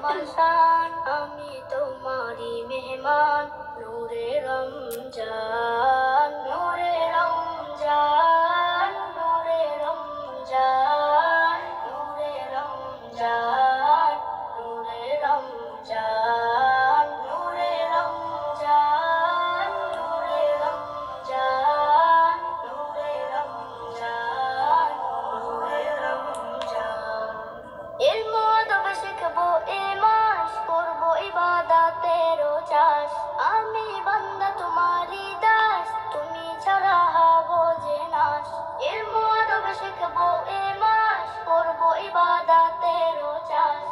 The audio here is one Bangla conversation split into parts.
তোমার শান, আমি তোমারই মেহমান। নূরে রমজান, নূরে রমজান, নূরে রমজান, নূরে রমজান, নূরে রমজান, নূরে রমজান, নূরে রমজান, নূরে রমজান, নূরে রমজান। ইলম আদব শিখবো এ মাস, করবো ইবাদতেরও চাষ। আমি বান্দা তোমারই দাস, তুমি ছাড়া হবো যে নাশ। ইলম আদব শিখবো এ মাস, করবো ইবাদতেরও চাষ।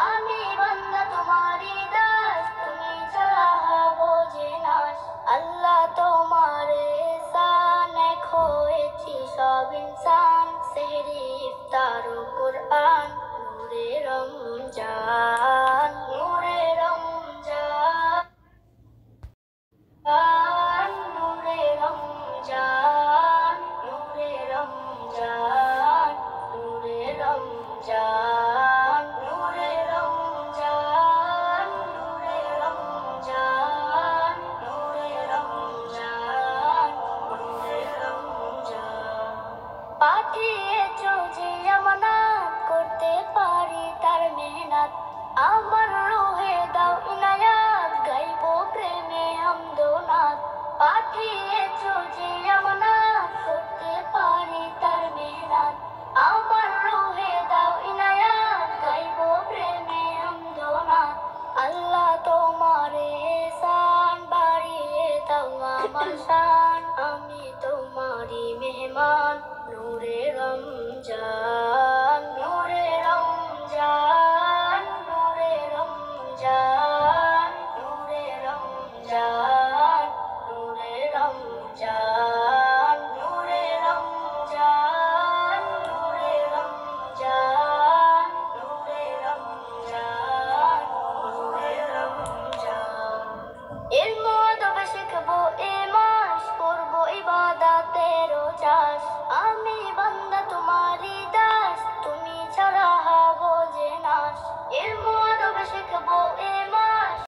আমি বান্দা তোমারই দাস, তুমি ছাড়া হবো যে নাশ। আল্লাহ তোমার এহসান, এক হয়েছি সব ইনসান। সেহরি ইফতার ও কুরআন, নূরে রমজান।